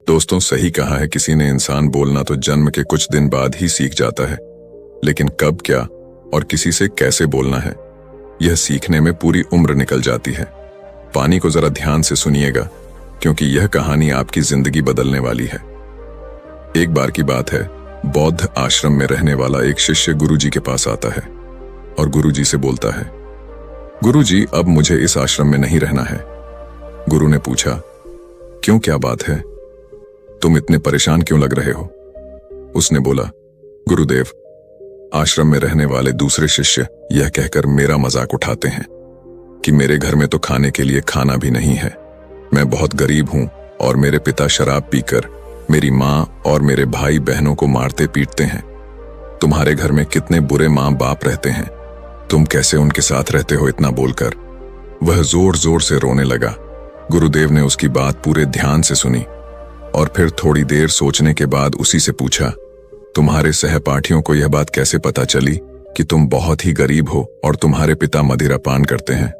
दोस्तों, सही कहा है किसी ने, इंसान बोलना तो जन्म के कुछ दिन बाद ही सीख जाता है, लेकिन कब, क्या और किसी से कैसे बोलना है, यह सीखने में पूरी उम्र निकल जाती है। पानी को जरा ध्यान से सुनिएगा, क्योंकि यह कहानी आपकी जिंदगी बदलने वाली है। एक बार की बात है, बौद्ध आश्रम में रहने वाला एक शिष्य गुरुजी के पास आता है और गुरुजी से बोलता है, गुरुजी, अब मुझे इस आश्रम में नहीं रहना है। गुरु ने पूछा, क्यों, क्या बात है? तुम इतने परेशान क्यों लग रहे हो? उसने बोला, गुरुदेव, आश्रम में रहने वाले दूसरे शिष्य यह कहकर मेरा मजाक उठाते हैं कि मेरे घर में तो खाने के लिए खाना भी नहीं है। मैं बहुत गरीब हूं और मेरे पिता शराब पीकर मेरी मां और मेरे भाई बहनों को मारते पीटते हैं। तुम्हारे घर में कितने बुरे मां बाप रहते हैं, तुम कैसे उनके साथ रहते हो? इतना बोलकर वह जोर जोर से रोने लगा। गुरुदेव ने उसकी बात पूरे ध्यान से सुनी और फिर थोड़ी देर सोचने के बाद उसी से पूछा, तुम्हारे सहपाठियों को यह बात कैसे पता चली कि तुम बहुत ही गरीब हो और तुम्हारे पिता मदिरा पान करते हैं?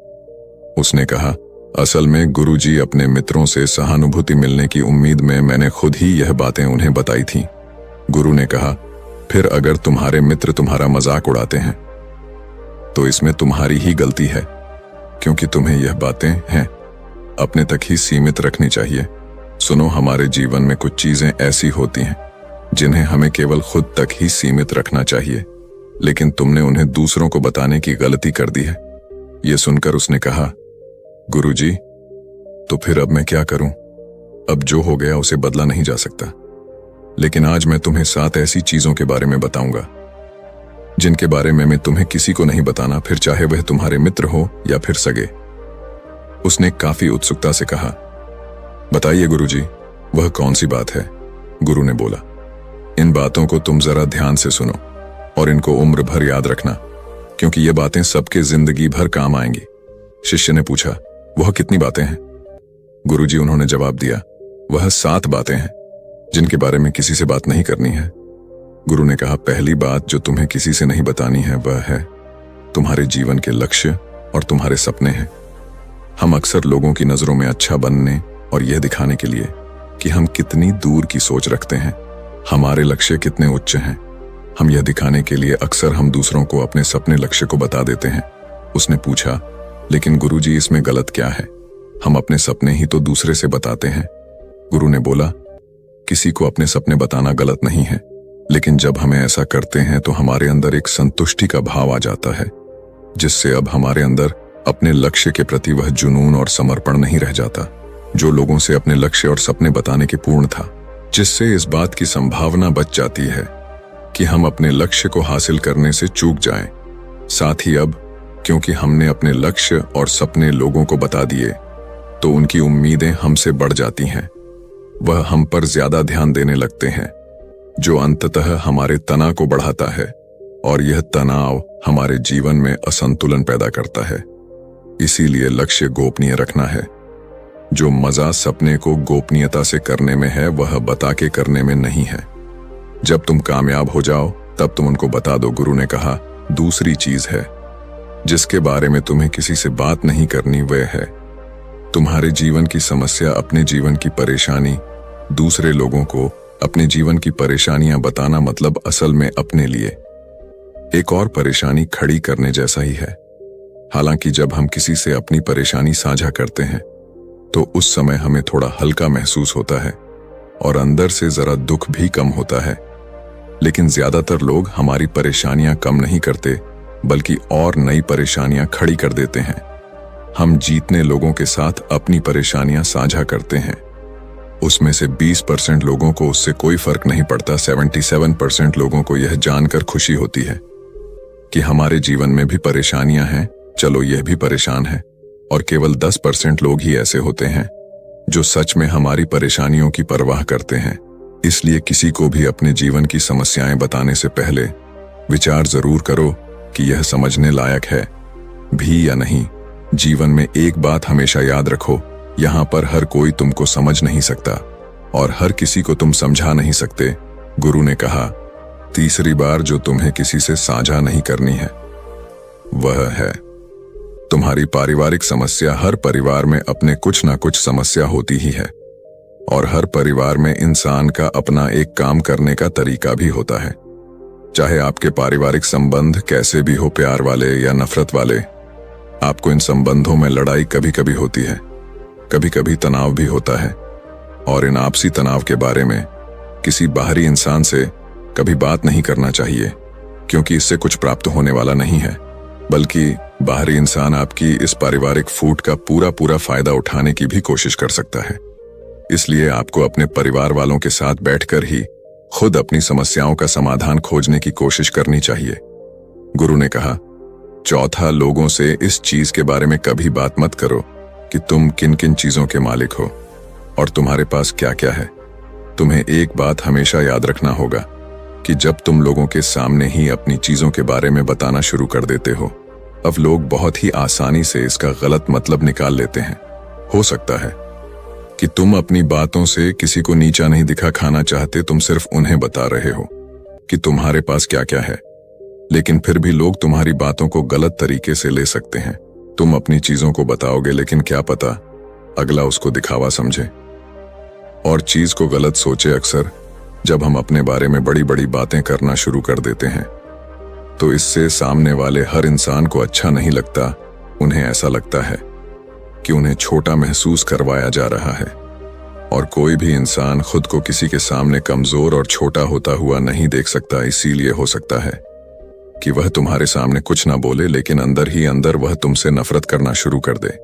उसने कहा, असल में गुरुजी, अपने मित्रों से सहानुभूति मिलने की उम्मीद में मैंने खुद ही यह बातें उन्हें बताई थीं। गुरु ने कहा, फिर अगर तुम्हारे मित्र तुम्हारा मजाक उड़ाते हैं तो इसमें तुम्हारी ही गलती है, क्योंकि तुम्हें यह बातें हैं अपने तक ही सीमित रखनी चाहिए। सुनो, हमारे जीवन में कुछ चीजें ऐसी होती हैं जिन्हें हमें केवल खुद तक ही सीमित रखना चाहिए, लेकिन तुमने उन्हें दूसरों को बताने की गलती कर दी है। यह सुनकर उसने कहा, गुरुजी, तो फिर अब मैं क्या करूं? अब जो हो गया उसे बदला नहीं जा सकता, लेकिन आज मैं तुम्हें 7 ऐसी चीजों के बारे में बताऊंगा जिनके बारे में मैं तुम्हें किसी को नहीं बताना, फिर चाहे वह तुम्हारे मित्र हो या फिर सगे। उसने काफी उत्सुकता से कहा, बताइए गुरुजी, वह कौन सी बात है? गुरु ने बोला, इन बातों को तुम जरा ध्यान से सुनो और इनको उम्र भर याद रखना, क्योंकि ये बातें सबके जिंदगी भर काम आएंगी। शिष्य ने पूछा, वह कितनी बातें हैं? गुरुजी, उन्होंने जवाब दिया, वह 7 बातें हैं जिनके बारे में किसी से बात नहीं करनी है। गुरु ने कहा, पहली बात जो तुम्हें किसी से नहीं बतानी है वह है तुम्हारे जीवन के लक्ष्य और तुम्हारे सपने हैं। हम अक्सर लोगों की नजरों में अच्छा बनने और यह दिखाने के लिए कि हम कितनी दूर की सोच रखते हैं, हमारे लक्ष्य कितने उच्च हैं, हम यह दिखाने के लिए अक्सर हम दूसरों को अपने सपने लक्ष्य को बता देते हैं। उसने पूछा, लेकिन गुरुजी, इसमें गलत क्या है? हम अपने सपने ही तो दूसरे से बताते हैं। गुरु ने बोला, किसी को अपने सपने बताना गलत नहीं है, लेकिन जब हमें ऐसा करते हैं तो हमारे अंदर एक संतुष्टि का भाव आ जाता है, जिससे अब हमारे अंदर अपने लक्ष्य के प्रति वह जुनून और समर्पण नहीं रह जाता जो लोगों से अपने लक्ष्य और सपने बताने के पूर्ण था, जिससे इस बात की संभावना बच जाती है कि हम अपने लक्ष्य को हासिल करने से चूक जाएं। साथ ही अब क्योंकि हमने अपने लक्ष्य और सपने लोगों को बता दिए, तो उनकी उम्मीदें हमसे बढ़ जाती हैं, वह हम पर ज्यादा ध्यान देने लगते हैं, जो अंततः हमारे तनाव को बढ़ाता है और यह तनाव हमारे जीवन में असंतुलन पैदा करता है। इसीलिए लक्ष्य गोपनीय रखना है। जो मजा सपने को गोपनीयता से करने में है, वह बता के करने में नहीं है। जब तुम कामयाब हो जाओ तब तुम उनको बता दो। गुरु ने कहा, दूसरी चीज है जिसके बारे में तुम्हें किसी से बात नहीं करनी, वह है तुम्हारे जीवन की समस्या, अपने जीवन की परेशानी। दूसरे लोगों को अपने जीवन की परेशानियां बताना मतलब असल में अपने लिए एक और परेशानी खड़ी करने जैसा ही है। हालांकि जब हम किसी से अपनी परेशानी साझा करते हैं तो उस समय हमें थोड़ा हल्का महसूस होता है और अंदर से जरा दुख भी कम होता है, लेकिन ज्यादातर लोग हमारी परेशानियां कम नहीं करते, बल्कि और नई परेशानियां खड़ी कर देते हैं। हम जीतने लोगों के साथ अपनी परेशानियां साझा करते हैं, उसमें से 20% लोगों को उससे कोई फर्क नहीं पड़ता। 77% लोगों को यह जानकर खुशी होती है कि हमारे जीवन में भी परेशानियां हैं, चलो यह भी परेशान है। और केवल 10% लोग ही ऐसे होते हैं जो सच में हमारी परेशानियों की परवाह करते हैं। इसलिए किसी को भी अपने जीवन की समस्याएं बताने से पहले विचार जरूर करो कि यह समझने लायक है भी या नहीं। जीवन में एक बात हमेशा याद रखो, यहाँ पर हर कोई तुमको समझ नहीं सकता और हर किसी को तुम समझा नहीं सकते। गुरु ने कहा, तीसरी बार जो तुम्हें किसी से साझा नहीं करनी है वह है तुम्हारी पारिवारिक समस्या। हर परिवार में अपने कुछ ना कुछ समस्या होती ही है। और हर परिवार में इंसान का अपना एक काम करने का तरीका भी होता है। चाहे आपके पारिवारिक संबंध कैसे भी हो, प्यार वाले या नफरत वाले, आपको इन संबंधों में लड़ाई कभी कभी होती है, कभी कभी तनाव भी होता है। और इन आपसी तनाव के बारे में किसी बाहरी इंसान से कभी बात नहीं करना चाहिए, क्योंकि इससे कुछ प्राप्त होने वाला नहीं है, बल्कि बाहरी इंसान आपकी इस पारिवारिक फूट का पूरा फायदा उठाने की भी कोशिश कर सकता है। इसलिए आपको अपने परिवार वालों के साथ बैठकर ही खुद अपनी समस्याओं का समाधान खोजने की कोशिश करनी चाहिए। गुरु ने कहा, चौथा, लोगों से इस चीज के बारे में कभी बात मत करो कि तुम किन किन चीजों के मालिक हो और तुम्हारे पास क्या क्या है। तुम्हें एक बात हमेशा याद रखना होगा कि जब तुम लोगों के सामने ही अपनी चीजों के बारे में बताना शुरू कर देते हो, अब लोग बहुत ही आसानी से इसका गलत मतलब निकाल लेते हैं। हो सकता है कि तुम अपनी बातों से किसी को नीचा नहीं दिखाना चाहते, तुम सिर्फ उन्हें बता रहे हो कि तुम्हारे पास क्या क्या है, लेकिन फिर भी लोग तुम्हारी बातों को गलत तरीके से ले सकते हैं। तुम अपनी चीजों को बताओगे, लेकिन क्या पता अगला उसको दिखावा समझे और चीज को गलत सोचे। अक्सर जब हम अपने बारे में बड़ी बड़ी बातें करना शुरू कर देते हैं, तो इससे सामने वाले हर इंसान को अच्छा नहीं लगता। उन्हें ऐसा लगता है कि उन्हें छोटा महसूस करवाया जा रहा है। और कोई भी इंसान खुद को किसी के सामने कमजोर और छोटा होता हुआ नहीं देख सकता। इसीलिए हो सकता है कि वह तुम्हारे सामने कुछ ना बोले, लेकिन अंदर ही अंदर वह तुमसे नफरत करना शुरू कर दे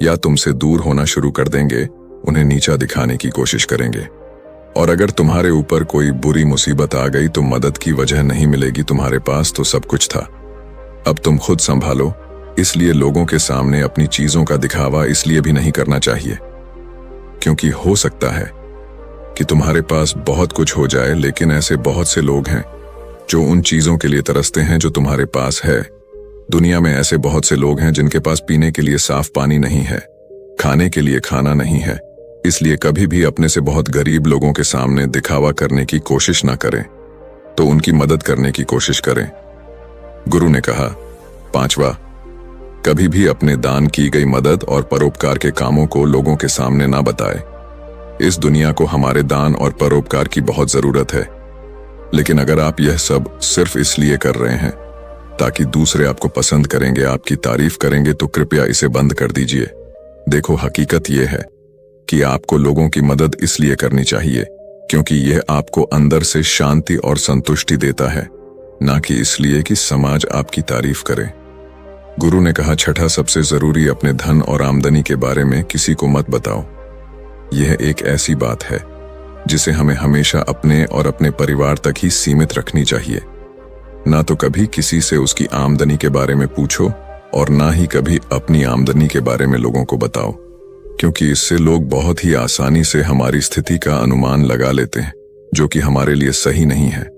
या तुमसे दूर होना शुरू कर देंगे, उन्हें नीचा दिखाने की कोशिश करेंगे। और अगर तुम्हारे ऊपर कोई बुरी मुसीबत आ गई तो मदद की वजह नहीं मिलेगी, तुम्हारे पास तो सब कुछ था। अब तुम खुद संभालो। इसलिए लोगों के सामने अपनी चीजों का दिखावा इसलिए भी नहीं करना चाहिए क्योंकि हो सकता है कि तुम्हारे पास बहुत कुछ हो जाए, लेकिन ऐसे बहुत से लोग हैं जो उन चीजों के लिए तरसते हैं जो तुम्हारे पास है। दुनिया में ऐसे बहुत से लोग हैं जिनके पास पीने के लिए साफ पानी नहीं है, खाने के लिए खाना नहीं है। इसलिए कभी भी अपने से बहुत गरीब लोगों के सामने दिखावा करने की कोशिश ना करें, तो उनकी मदद करने की कोशिश करें। गुरु ने कहा, पांचवा, कभी भी अपने दान की गई मदद और परोपकार के कामों को लोगों के सामने ना बताए। इस दुनिया को हमारे दान और परोपकार की बहुत जरूरत है, लेकिन अगर आप यह सब सिर्फ इसलिए कर रहे हैं ताकि दूसरे आपको पसंद करेंगे, आपकी तारीफ करेंगे, तो कृपया इसे बंद कर दीजिए। देखो, हकीकत यह है कि आपको लोगों की मदद इसलिए करनी चाहिए क्योंकि यह आपको अंदर से शांति और संतुष्टि देता है, ना कि इसलिए कि समाज आपकी तारीफ करे। गुरु ने कहा, छठा, सबसे जरूरी, अपने धन और आमदनी के बारे में किसी को मत बताओ। यह एक ऐसी बात है जिसे हमें हमेशा अपने और अपने परिवार तक ही सीमित रखनी चाहिए। ना तो कभी किसी से उसकी आमदनी के बारे में पूछो और ना ही कभी अपनी आमदनी के बारे में लोगों को बताओ, क्योंकि इससे लोग बहुत ही आसानी से हमारी स्थिति का अनुमान लगा लेते हैं, जो कि हमारे लिए सही नहीं है।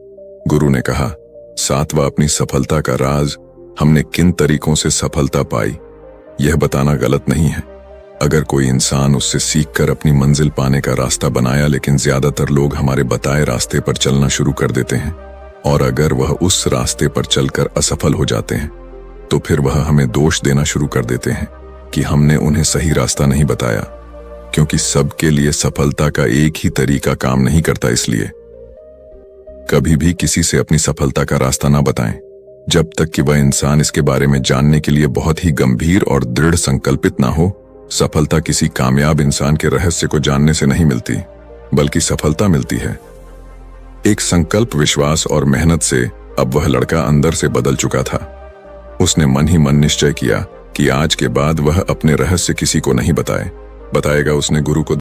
गुरु ने कहा, सातवां, अपनी सफलता का राज, हमने किन तरीकों से सफलता पाई यह बताना गलत नहीं है। अगर कोई इंसान उससे सीखकर अपनी मंजिल पाने का रास्ता बनाया, लेकिन ज्यादातर लोग हमारे बताए रास्ते पर चलना शुरू कर देते हैं, और अगर वह उस रास्ते पर चलकर असफल हो जाते हैं तो फिर वह हमें दोष देना शुरू कर देते हैं कि हमने उन्हें सही रास्ता नहीं बताया, क्योंकि सबके लिए सफलता का एक ही तरीका काम नहीं करता। इसलिए कभी भी किसी से अपनी सफलता का रास्ता ना बताएं जब तक कि वह इंसान इसके बारे में जानने के लिए बहुत ही गंभीर और दृढ़ संकल्पित ना हो। सफलता किसी कामयाब इंसान के रहस्य को जानने से नहीं मिलती, बल्कि सफलता मिलती है एक संकल्प, विश्वास और मेहनत से। अब वह लड़का अंदर से बदल चुका था। उसने मन ही मन निश्चय किया कि आज के बाद वह अपने रहस्य किसी को नहीं बताएगा। उसने गुरु को